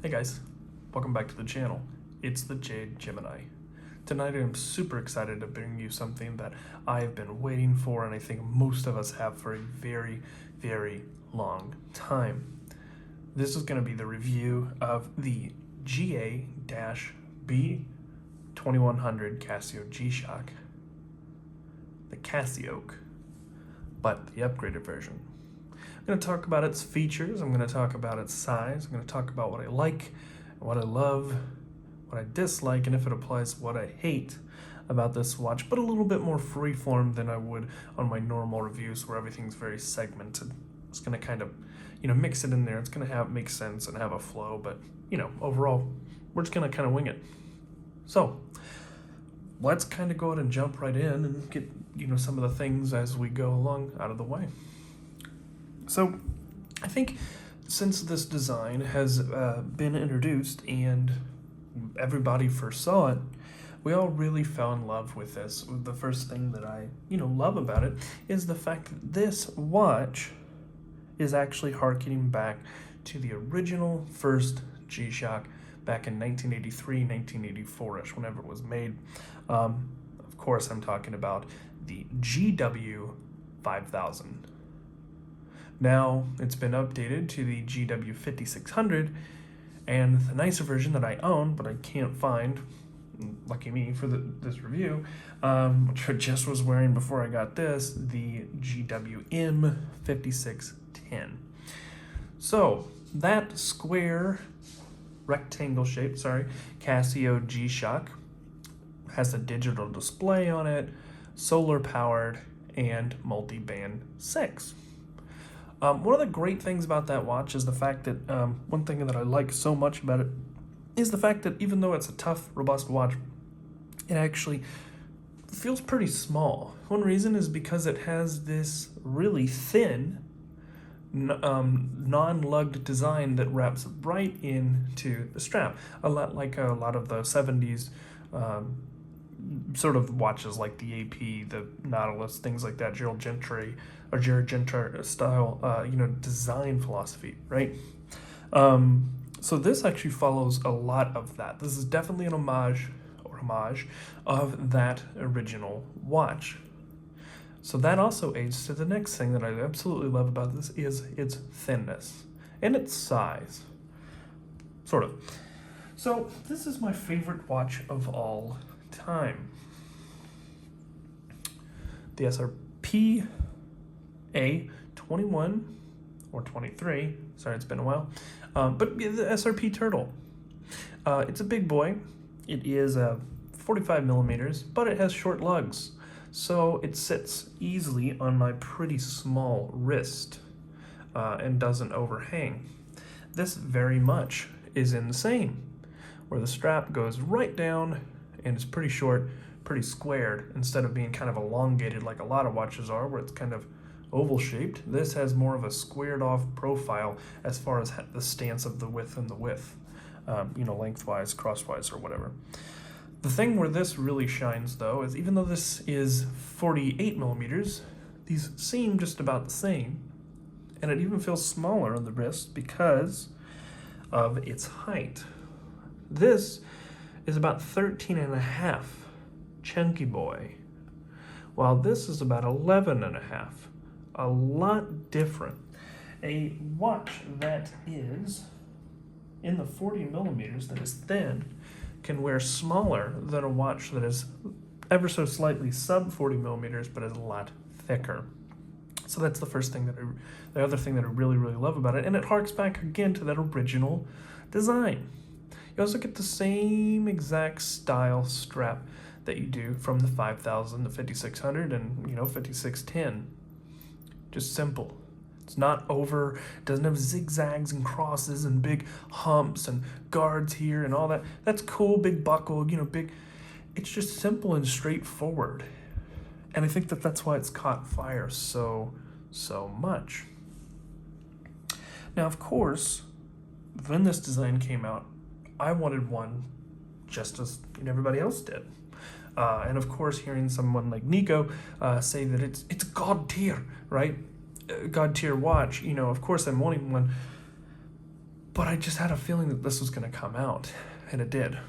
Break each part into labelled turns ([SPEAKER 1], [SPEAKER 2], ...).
[SPEAKER 1] Hey guys, welcome back to the channel. It's the Jade Gemini. Tonight I'm super excited to bring you something that I've been waiting for, and I think most of us have for a very, very long time. This is going to be the review of the GA-B2100 Casio G-Shock, the Casioak, but the upgraded version. I'm going to talk about its features, I'm going to talk about its size, I'm going to talk about what I like, what I love, what I dislike, and if it applies, what I hate about this watch, but a little bit more freeform than I would on my normal reviews where everything's very segmented. It's going to kind of, mix it in there. It's going to make sense and have a flow, but, overall, we're just going to kind of wing it. So, let's kind of go ahead and jump right in and get, some of the things as we go along out of the way. So, I think since this design has been introduced and everybody first saw it, we all really fell in love with this. The first thing that I, love about it is the fact that this watch is actually harkening back to the original first G-Shock back in 1983, 1984-ish, whenever it was made. Of course, I'm talking about the GW-5000. Now, it's been updated to the GW-5600, and the nicer version that I own, but I can't find, lucky me for this review, which I just was wearing before I got this, the GW-M5610. So, that square, rectangle-shaped, Casio G-Shock has a digital display on it, solar-powered, and multi-band 6. One of the great things about that watch is the fact that one thing that I like so much about it is the fact that even though it's a tough, robust watch, it actually feels pretty small. One reason is because it has this really thin, non-lugged design that wraps right into the strap. A lot like a lot of the 70s sort of watches like the AP, the Nautilus, things like that, Jared Gentry style, design philosophy, right? So this actually follows a lot of that. This is definitely an homage of that original watch. So that also aids to the next thing that I absolutely love about this is its thinness and its size, sort of. So this is my favorite watch of all time. The SRP A21 or 23, sorry, it's been a while, but the SRP Turtle. It's a big boy. It is 45 millimeters, but it has short lugs, so it sits easily on my pretty small wrist and doesn't overhang. This very much is in the same, where the strap goes right down and it's pretty short, pretty squared, instead of being kind of elongated like a lot of watches are, where it's kind of oval shaped. This has more of a squared off profile as far as the stance of the width and the width, lengthwise, crosswise, or whatever. The thing where this really shines, though, is even though this is 48 millimeters, these seem just about the same, and it even feels smaller on the wrist because of its height. This is about 13 and a half, chunky boy, while this is about 11 and a half, a lot different. A watch that is in the 40 millimeters, that is thin, can wear smaller than a watch that is ever so slightly sub 40 millimeters, but is a lot thicker. So that's the first thing the other thing that I really, really love about it, and it harks back again to that original design. You also get the same exact style strap that you do from the 5000, the 5600, and 5610. Just simple. It's not over, doesn't have zigzags and crosses and big humps and guards here and all that. That's cool, big buckle, big. It's just simple and straightforward. And I think that that's why it's caught fire so much. Now, of course, when this design came out, I wanted one just as everybody else did. And of course, hearing someone like Nico say that it's God tier, right? God tier watch, of course I'm wanting one. but I just had a feeling that this was going to come out, and it did.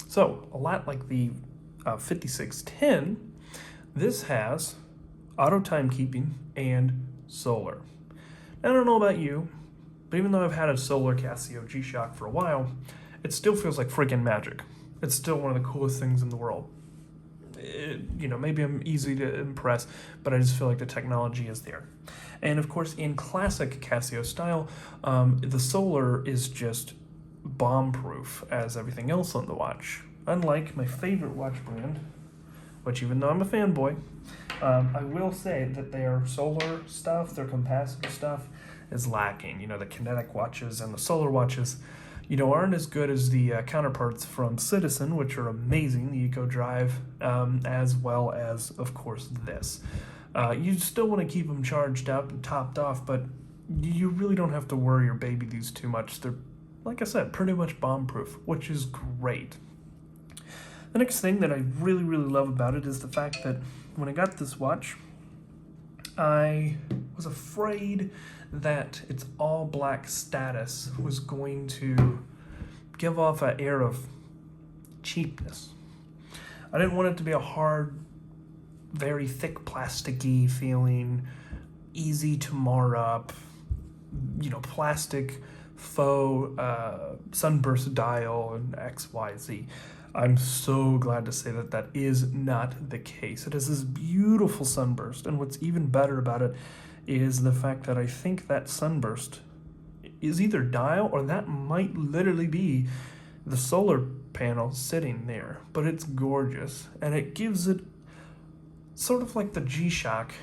[SPEAKER 1] So, a lot like the 5610, this has auto timekeeping and solar. Now, I don't know about you, but even though I've had a solar Casio G-Shock for a while, it still feels like freaking magic. It's still one of the coolest things in the world. Maybe I'm easy to impress, but I just feel like the technology is there. And of course, in classic Casio style, the solar is just bomb-proof as everything else on the watch. Unlike my favorite watch brand, which even though I'm a fanboy, I will say that their solar stuff, their capacitor stuff, is lacking. The kinetic watches and the solar watches, aren't as good as the counterparts from Citizen, which are amazing, the Eco Drive, as well as, of course, this. You still want to keep them charged up and topped off, but you really don't have to worry or baby these too much. They're, like I said, pretty much bomb-proof, which is great. The next thing that I really, really love about it is the fact that when I got this watch, I was afraid that its all-black status was going to give off an air of cheapness. I didn't want it to be a hard, very thick, plasticky feeling, easy to mar up, plastic faux sunburst dial and XYZ. I'm so glad to say that that is not the case. It has this beautiful sunburst, and what's even better about it is the fact that I think that sunburst is either dial or that might literally be the solar panel sitting there, but it's gorgeous, and it gives it sort of like the G-Shock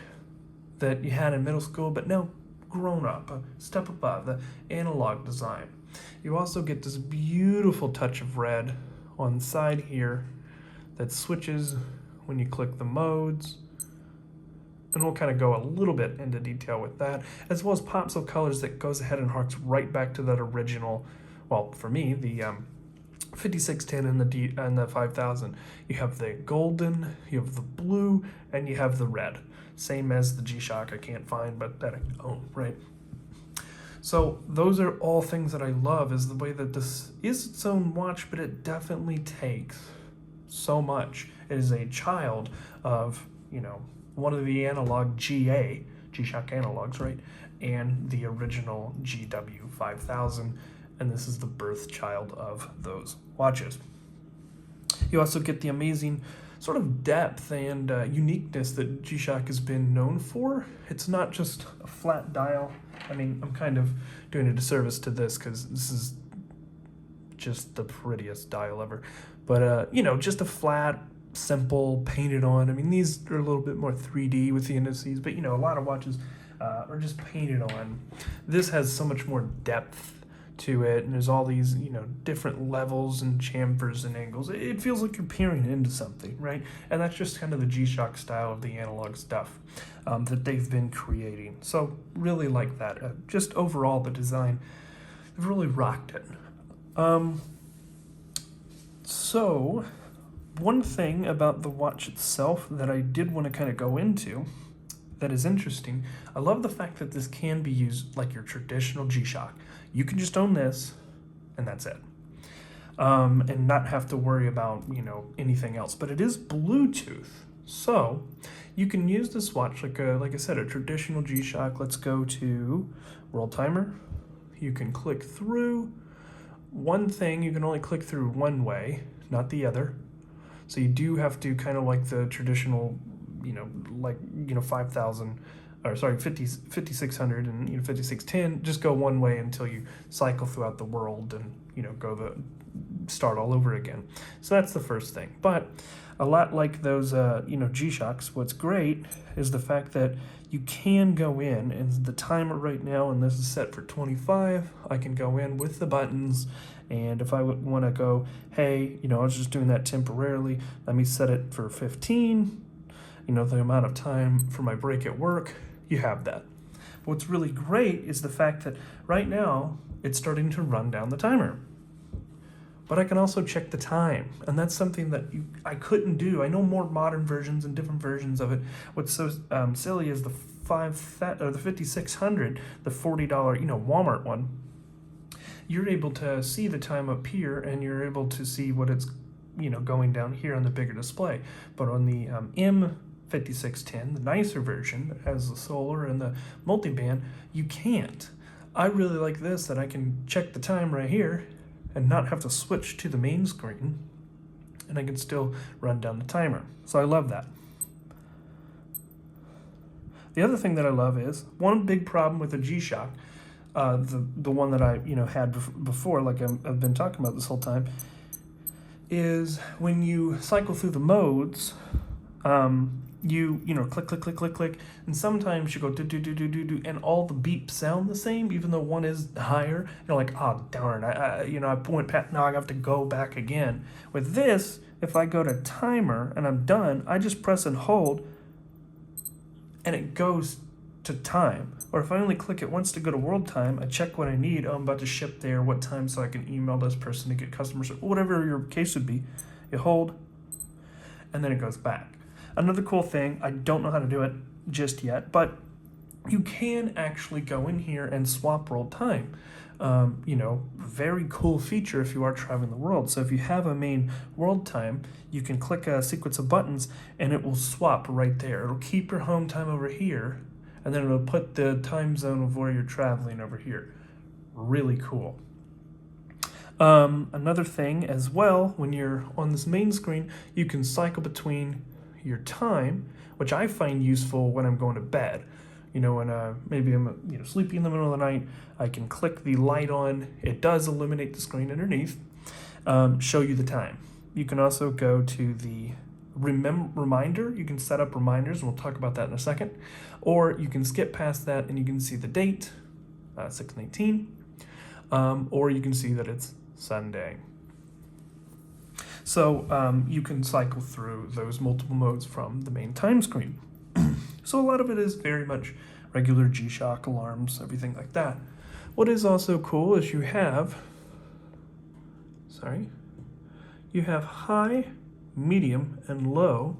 [SPEAKER 1] that you had in middle school, but now grown up, a step above, the analog design. You also get this beautiful touch of red on the side here that switches when you click the modes, and we'll kind of go a little bit into detail with that, as well as pops of colors that goes ahead and harks right back to that original, well, for me, the 5610 and the 5000. You have the golden, you have the blue, and you have the red. Same as the G-Shock I can't find, but that I own, right? So those are all things that I love, is the way that this is its own watch, but it definitely takes so much. It is a child of, one of the analog G-Shock analogs, right? And the original GW5000, and this is the birth child of those watches. You also get the amazing sort of depth and uniqueness that G-Shock has been known for. It's not just a flat dial. I mean, I'm kind of doing a disservice to this because this is just the prettiest dial ever. But, just a flat, simple, painted on. I mean, these are a little bit more 3D with the indices, but, a lot of watches are just painted on. This has so much more depth to it, and there's all these, different levels and chamfers and angles. It feels like you're peering into something, right? And that's just kind of the G-Shock style of the analog stuff that they've been creating. So really like that. Just overall, the design, they've really rocked it. So one thing about the watch itself that I did want to kind of go into that is interesting, I love the fact that this can be used like your traditional G-Shock. You can just own this, and that's it. And not have to worry about, anything else. But it is Bluetooth, so you can use this watch like I said, a traditional G-Shock. Let's go to World Timer. You can click through. One thing, you can only click through one way, not the other. So you do have to kind of like the traditional, 5,000, or sorry, 5600 and 5610, just go one way until you cycle throughout the world and, start all over again. So that's the first thing. But a lot like those, G-Shocks, what's great is the fact that you can go in, and the timer right now, and this is set for 25, I can go in with the buttons, and if I would want to go, hey, I was just doing that temporarily, let me set it for 15, the amount of time for my break at work, you have that. What's really great is the fact that right now it's starting to run down the timer. But I can also check the time, and that's something that I couldn't do. I know more modern versions and different versions of it. What's so silly is the 5600, the $40, Walmart one. you're able to see the time up here, and you're able to see what it's, going down here on the bigger display. But on the M5610, the nicer version that has the solar and the multiband, you can't. I really like this, that I can check the time right here and not have to switch to the main screen, and I can still run down the timer. So I love that. The other thing that I love is, one big problem with the G-Shock, the one that I had before, like I've been talking about this whole time, is when you cycle through the modes, you click, click, click, click, click, and sometimes you go do do do do do do, and all the beeps sound the same, even though one is higher. You're like, oh darn, I went past, now I have to go back again. With this, if I go to timer and I'm done, I just press and hold, and it goes to time. Or if I only click it once to go to world time, I check what I need. Oh, I'm about to ship there, what time, so I can email this person to get customer service, whatever your case would be. You hold, and then it goes back. Another cool thing, I don't know how to do it just yet, but you can actually go in here and swap world time. Very cool feature if you are traveling the world. So if you have a main world time, you can click a sequence of buttons and it will swap right there. It'll keep your home time over here, and then it'll put the time zone of where you're traveling over here. Really cool. Another thing as well, when you're on this main screen, you can cycle between your time, which I find useful when I'm going to bed. When maybe I'm sleepy in the middle of the night, I can click the light on. It does illuminate the screen underneath, show you the time. You can also go to the reminder. You can set up reminders, and we'll talk about that in a second. Or you can skip past that and you can see the date, 6/19, or you can see that it's Sunday. So you can cycle through those multiple modes from the main time screen. So a lot of it is very much regular G-Shock alarms, everything like that. What is also cool is you have high, medium, and low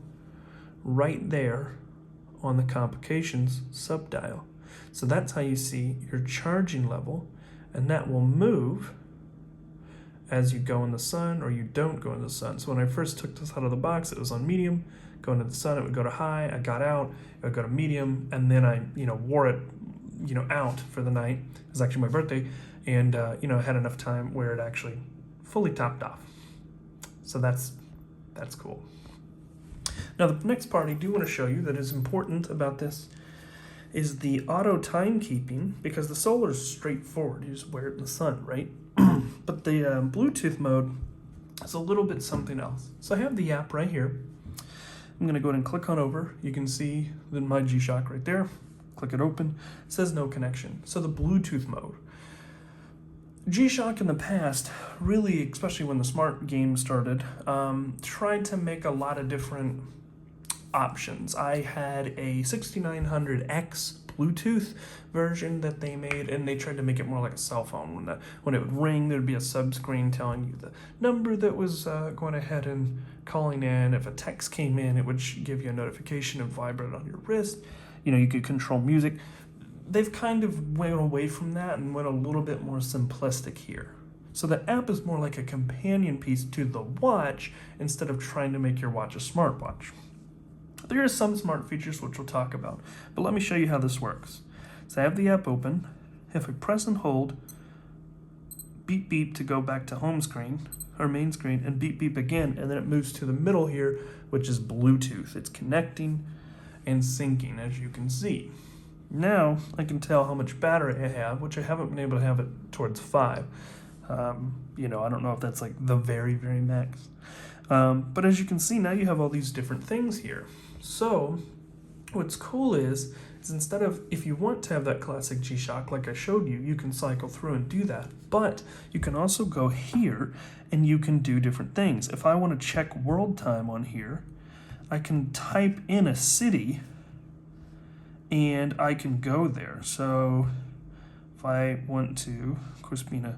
[SPEAKER 1] right there on the complications subdial. So that's how you see your charging level, and that will move as you go in the sun or you don't go in the sun. So when I first took this out of the box, it was on medium. Go into the sun, it would go to high. I got out, it would go to medium, and then I wore it out for the night. It was actually my birthday, and I had enough time where it actually fully topped off. So that's cool. Now the next part I do want to show you that is important about this is the auto timekeeping, because the solar is straightforward. You just wear it in the sun, right? But the Bluetooth mode is a little bit something else. So I have the app right here. I'm going to go ahead and click on over. You can see then my G-Shock right there. Click it open. It says no connection. So the Bluetooth mode. G-Shock in the past, really, especially when the smart game started, tried to make a lot of different options. I had a 6900X Bluetooth version that they made, and they tried to make it more like a cell phone. When it would ring, there'd be a sub-screen telling you the number that was going ahead and calling in. If a text came in, it would give you a notification and vibrate on your wrist. You could control music. They've kind of went away from that and went a little bit more simplistic here. So the app is more like a companion piece to the watch instead of trying to make your watch a smartwatch. There are some smart features which we'll talk about, but let me show you how this works. So I have the app open. If I press and hold, beep beep to go back to home screen, or main screen, and beep beep again, and then it moves to the middle here, which is Bluetooth. It's connecting and syncing, as you can see. Now I can tell how much battery I have, which I haven't been able to have it towards 5. I don't know if that's like the very, very max. But as you can see, now you have all these different things here. So what's cool is instead of, if you want to have that classic G-Shock like I showed you, you can cycle through and do that. But you can also go here and you can do different things. If I want to check world time on here, I can type in a city and I can go there. So if I want to, of course, being a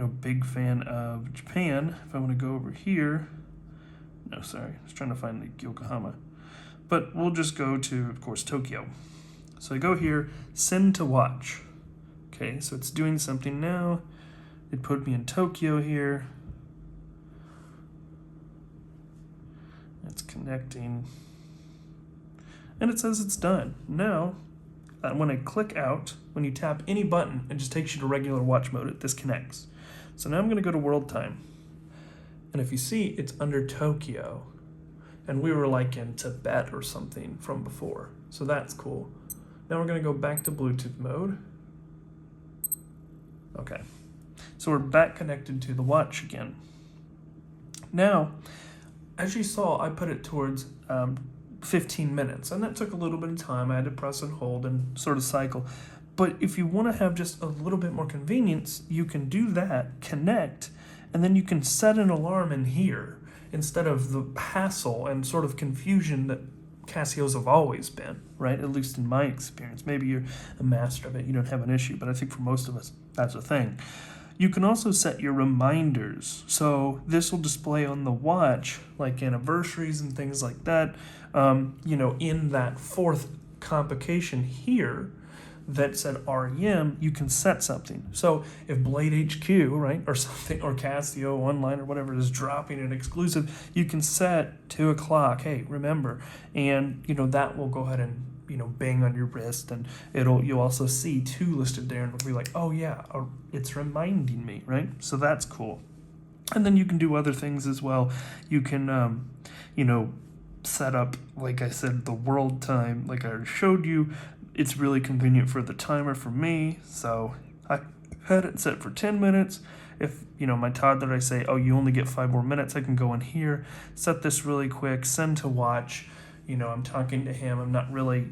[SPEAKER 1] big fan of Japan, if I want to go over here, no, sorry, I was trying to find the Yokohama, but we'll just go to, of course, Tokyo. So I go here, send to watch. Okay, so it's doing something now. It put me in Tokyo here. It's connecting. And it says it's done. Now, when I click out, when you tap any button, it just takes you to regular watch mode. It disconnects. So now I'm going to go to world time. And if you see, it's under Tokyo. And we were like in Tibet or something from before. So that's cool. Now we're going to go back to Bluetooth mode. Okay. So we're back connected to the watch again. Now, as you saw, I put it towards 15 minutes, and that took a little bit of time. I had to press and hold and sort of cycle. But if you want to have just a little bit more convenience, you can do that, connect, and then you can set an alarm in here instead of the hassle and sort of confusion that Casios have always been, right? At least in my experience. Maybe you're a master of it, you don't have an issue, but I think for most of us, that's a thing. You can also set your reminders. So this will display on the watch, like anniversaries and things like that. In that fourth complication here that said REM, you can set something. So if Blade HQ, right, or something, or Casio Online or whatever is dropping an exclusive, you can set 2 o'clock. Hey, remember, and that will go ahead and bang on your wrist, and you'll also see 2 listed there, and it'll be like, oh yeah, it's reminding me, right? So that's cool. And then you can do other things as well. You can, set up, like I said, the world time, like I showed you. It's really convenient for the timer for me, so I had it set for 10 minutes. If, my toddler, I say, oh, you only get 5 more minutes, I can go in here, set this really quick, send to watch. I'm talking to him. I'm not really,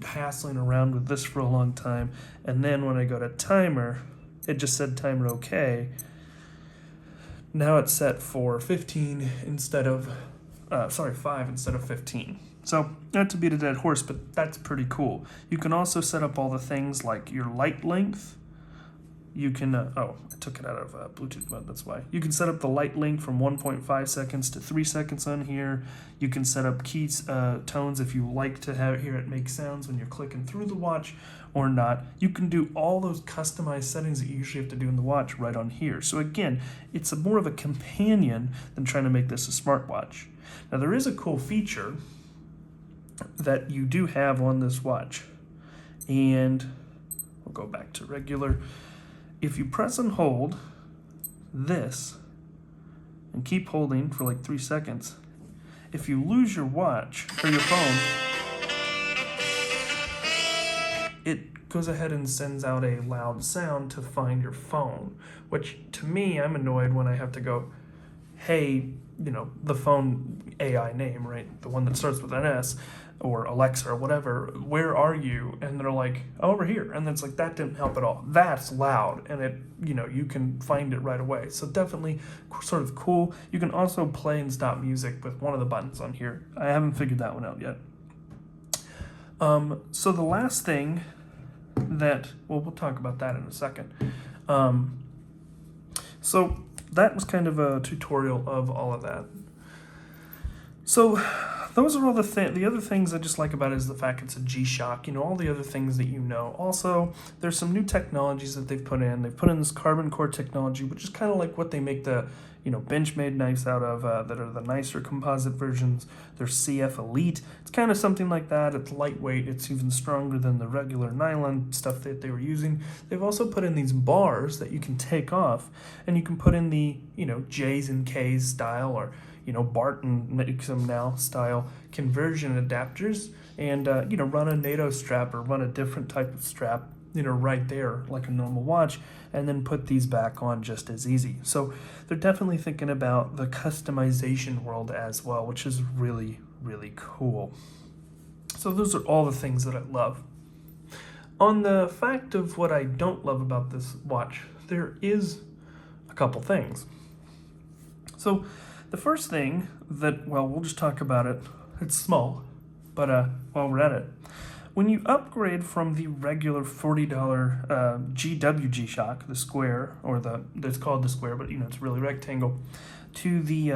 [SPEAKER 1] hassling around with this for a long time. And then when I go to timer, it just said timer okay. Now it's set for 15 instead of, 5 instead of 15. So not to beat a dead horse, but that's pretty cool. You can also set up all the things like your light length. You can, I took it out of Bluetooth mode, that's why. You can set up the light length from 1.5 seconds to 3 seconds on here. You can set up keys, tones if you like to hear it make sounds when you're clicking through the watch or not. You can do all those customized settings that you usually have to do in the watch right on here. So again, it's more of a companion than trying to make this a smartwatch. Now there is a cool feature that you do have on this watch, and we'll go back to regular. If you press and hold this and keep holding for like 3 seconds, if you lose your watch or your phone, it goes ahead and sends out a loud sound to find your phone, which to me, I'm annoyed when I have to go, hey, the phone AI name, right? The one that starts with an S, or Alexa or whatever, where are you? And they're like, oh, over here. And it's like, that didn't help at all. That's loud, and it, you can find it right away. So definitely sort of cool. You can also play and stop music with one of the buttons on here. I haven't figured that one out yet. So the last thing that, we'll talk about that in a second. So that was kind of a tutorial of all of that. So those are all the other things I just like about it is the fact it's a G-Shock, all the other things that Also, there's some new technologies that they've put in. They've put in this carbon core technology, which is kind of like what they make the, Benchmade knives out of, that are the nicer composite versions. There's CF Elite. It's kind of something like that. It's lightweight. It's even stronger than the regular nylon stuff that they were using. They've also put in these bars that you can take off, and you can put in the, J's and K's style, or Barton makes them now style conversion adapters, and run a NATO strap or run a different type of strap right there like a normal watch, and then put these back on just as easy. So they're definitely thinking about the customization world as well, which is really, really cool. So those are all the things that I love. On the fact of what I don't love about this watch, there is a couple things. So the first thing that, we'll just talk about it. It's small, but while we're at it, when you upgrade from the regular $40 GW G-Shock, the square, or it's called the square, but it's really rectangle, to the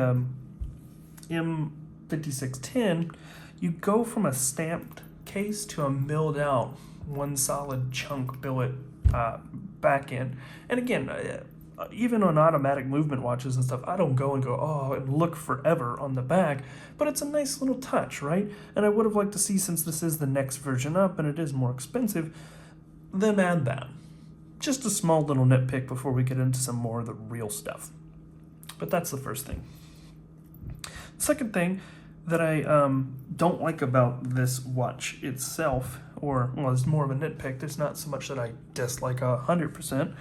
[SPEAKER 1] M5610, you go from a stamped case to a milled out one solid chunk billet back end. And again, even on automatic movement watches and stuff, I don't go and look forever on the back, but it's a nice little touch, right? And I would have liked to see, since this is the next version up and it is more expensive, then add that. Just a small little nitpick before we get into some more of the real stuff. But that's the first thing. The second thing that I don't like about this watch itself, or, well, it's more of a nitpick, it's not so much that I dislike 100%,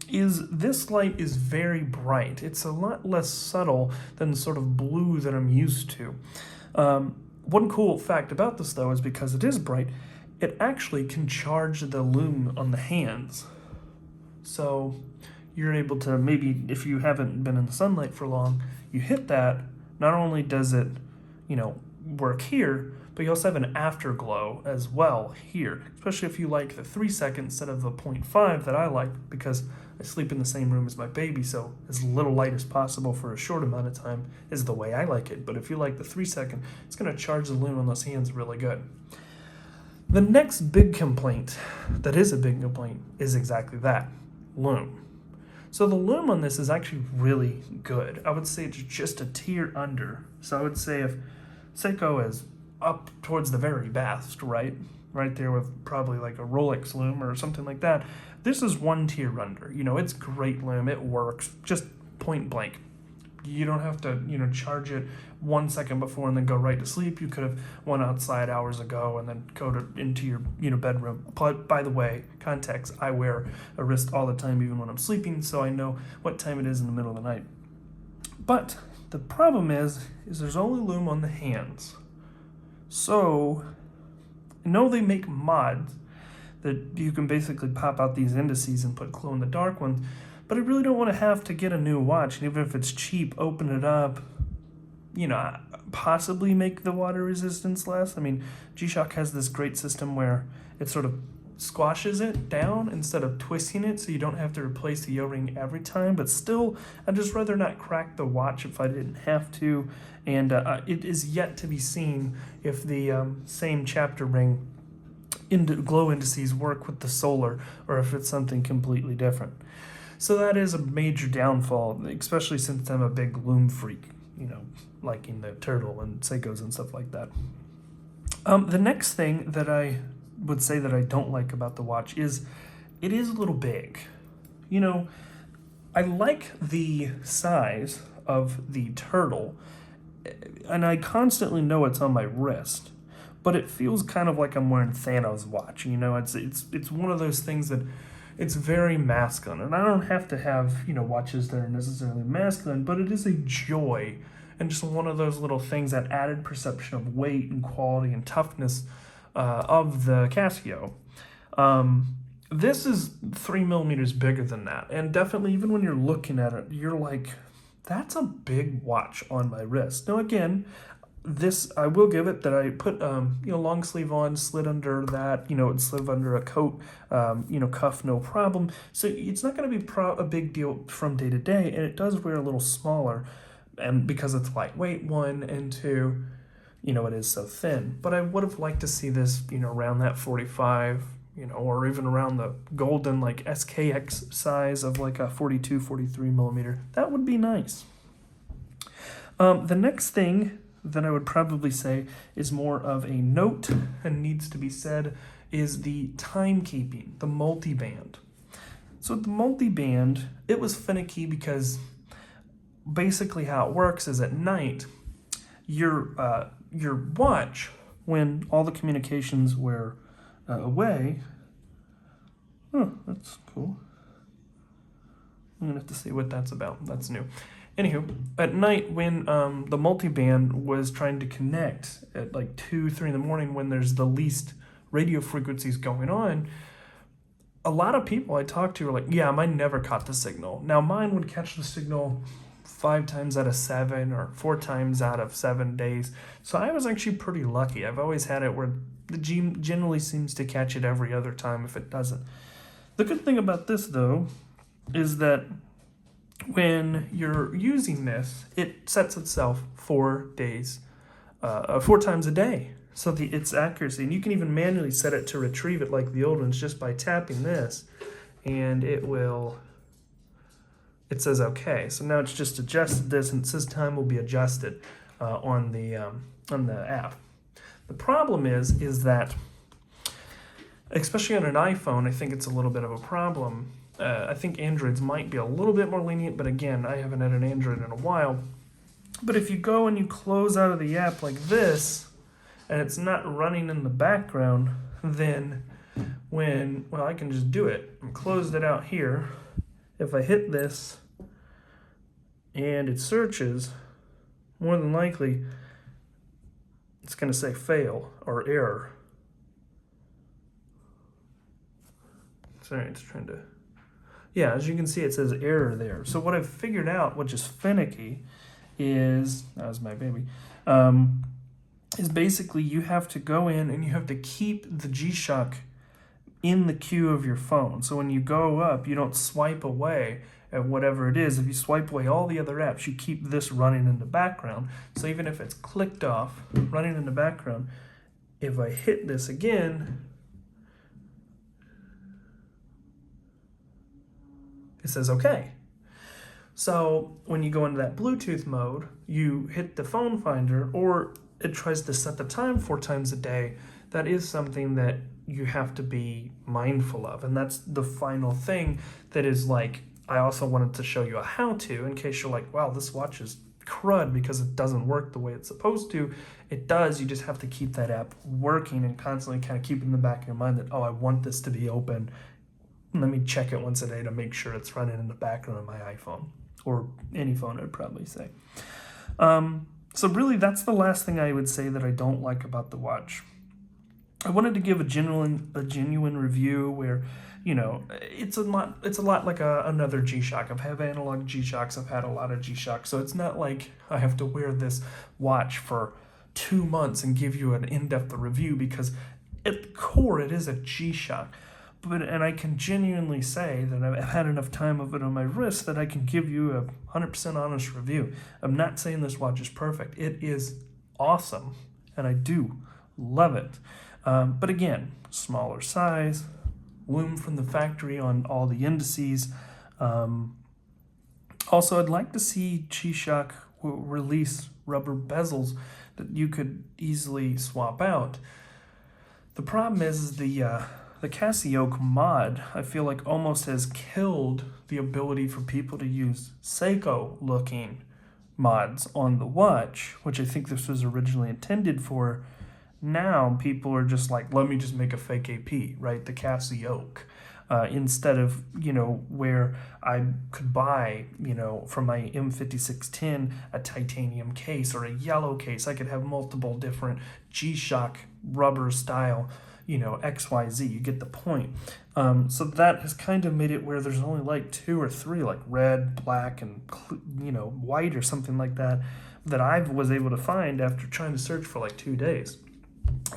[SPEAKER 1] is this light is very bright. It's a lot less subtle than the sort of blue that I'm used to. One cool fact about this, though, is because it is bright, it actually can charge the Loom on the hands. So you're able to, maybe if you haven't been in the sunlight for long, you hit that, not only does it, work here, but you also have an afterglow as well here, especially if you like the 3 second instead of the 0.5 that I like, because I sleep in the same room as my baby, so as little light as possible for a short amount of time is the way I like it. But if you like the 3 second, it's going to charge the Loom on those hands really good. The next big complaint, that is a big complaint, is exactly that, Loom. So the Loom on this is actually really good. I would say it's just a tier under. So I would say if Seiko is up towards the very best, right there with probably like a Rolex Loom or something like that, this is one tier under. It's great Loom, it works, just point blank. You don't have to, charge it 1 second before and then go right to sleep. You could have went outside hours ago and then go into your, bedroom. But by the way, context, I wear a wrist all the time, even when I'm sleeping, so I know what time it is in the middle of the night. But the problem is there's only Loom on the hands. So, I know they make mods that you can basically pop out these indices and put glow-in-the-dark ones, but I really don't want to have to get a new watch, and even if it's cheap, open it up, possibly make the water resistance less. I mean, G-Shock has this great system where it sort of squashes it down instead of twisting it, so you don't have to replace the O-ring every time, but still, I'd just rather not crack the watch if I didn't have to, and it is yet to be seen if the same chapter ring glow indices work with the solar, or if it's something completely different. So that is a major downfall, especially since I'm a big Loom freak, liking the turtle and Seikos and stuff like that. The next thing that I would say that I don't like about the watch is it is a little big. I like the size of the turtle, and I constantly know it's on my wrist, but it feels kind of like I'm wearing Thanos' watch. It's one of those things that it's very masculine, and I don't have to have, watches that are necessarily masculine, but it is a joy, and just one of those little things, that added perception of weight and quality and toughness of the Casio. This is 3 millimeters bigger than that, and definitely even when you're looking at it, you're like, that's a big watch on my wrist. Now again, this, I will give it that I put, long sleeve on, slid under that, it slid under a coat, cuff, no problem. So it's not going to be a big deal from day to day, and it does wear a little smaller, and because it's lightweight, 1, and 2, it is so thin. But I would have liked to see this, around that 45, or even around the golden, like, SKX size of like a 42, 43 millimeter. That would be nice. The next thing that I would probably say is more of a note and needs to be said is the timekeeping, the multi-band. So the multi-band, it was finicky because basically how it works is at night, your watch, when all the communications were away, that's cool. I'm gonna have to see what that's about. That's new. Anywho, at night when the multi-band was trying to connect at like 2, 3 in the morning when there's the least radio frequencies going on, a lot of people I talked to were like, yeah, mine never caught the signal. Now mine would catch the signal 5 times out of 7 or 4 times out of 7 days. So I was actually pretty lucky. I've always had it where the G generally seems to catch it every other time if it doesn't. The good thing about this though is that when you're using this, it sets itself 4 days, 4 times a day. So its accuracy, and you can even manually set it to retrieve it like the old ones just by tapping this, and it will it says okay. So now it's just adjusted this, and it says time will be adjusted on the app. The problem is that, especially on an iPhone, I think it's a little bit of a problem. I think Androids might be a little bit more lenient, but again, I haven't had an Android in a while. But if you go and you close out of the app like this, and it's not running in the background, then I can just do it. I closed it out here. If I hit this and it searches, more than likely it's going to say fail or error. Sorry, it's trying to... Yeah, as you can see, it says error there. So what I've figured out, which is finicky, is... That was my baby. Is basically you have to go in and you have to keep the G-Shock in the queue of your phone. So when you go up, you don't swipe away at whatever it is. If you swipe away all the other apps, you keep this running in the background. So even if it's clicked off, running in the background, if I hit this again, it says okay. So when you go into that Bluetooth mode, you hit the phone finder, or it tries to set the time 4 times a day. That is something that you have to be mindful of. And that's the final thing that is like, I also wanted to show you a how-to in case you're like, wow, this watch is crud because it doesn't work the way it's supposed to. It does. You just have to keep that app working and constantly kind of keep it in the back of your mind that, oh, I want this to be open. Let me check it once a day to make sure it's running in the background of my iPhone, or any phone, I'd probably say. So really, that's the last thing I would say that I don't like about the watch. I wanted to give a genuine review where, you know, it's a lot like another G-Shock. I've had analog G-Shocks. I've had a lot of G-Shocks. So it's not like I have to wear this watch for 2 months and give you an in-depth review, because at the core, it is a G-Shock. And I can genuinely say that I've had enough time of it on my wrist that I can give you a 100% honest review. I'm not saying this watch is perfect. It is awesome, and I do love it. But again, smaller size, Loom from the factory on all the indices. Also, I'd like to see G-Shock release rubber bezels that you could easily swap out. The problem is the Casioak mod, I feel like, almost has killed the ability for people to use Seiko-looking mods on the watch, which I think this was originally intended for. Now people are just like, let me just make a fake AP, right? The Casioak. Instead of, you know, where I could buy, you know, from my M5610 a titanium case or a yellow case. I could have multiple different G-Shock rubber style, you know, XYZ. You get the point. So that has kind of made it where there's only like 2 or 3, like red, black, and, you know, white or something like that, that I was able to find after trying to search for like 2 days.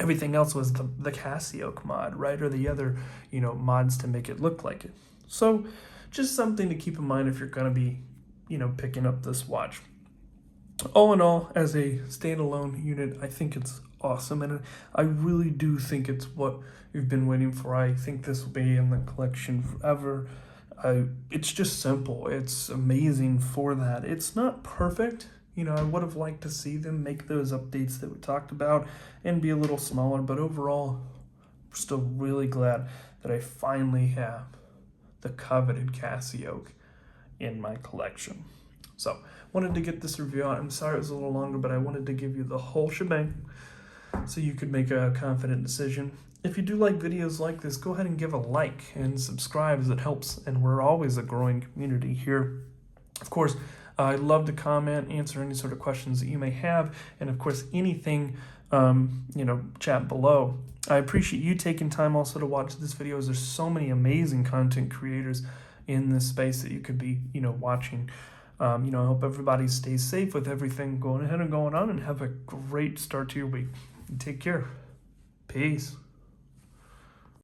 [SPEAKER 1] Everything else was the Casioak mod, right? Or the other, you know, mods to make it look like it. So just something to keep in mind if you're going to be, you know, picking up this watch. All in all, as a standalone unit, I think it's awesome, and I really do think it's what you've been waiting for. I think this will be in the collection forever. It's just simple. It's amazing for that. It's not perfect. You know, I would have liked to see them make those updates that we talked about and be a little smaller, but overall, I'm still really glad that I finally have the coveted Casioak in my collection. So, wanted to get this review out. I'm sorry it was a little longer, but I wanted to give you the whole shebang so you could make a confident decision. If you do like videos like this, go ahead and give a like and subscribe, as it helps, and we're always a growing community here. Of course, I'd love to comment, answer any sort of questions that you may have, and of course, anything, you know, chat below. I appreciate you taking time also to watch this video, as there's so many amazing content creators in this space that you could be, you know, watching. You know, I hope everybody stays safe with everything going ahead and going on, and have a great start to your week. Take care. Peace.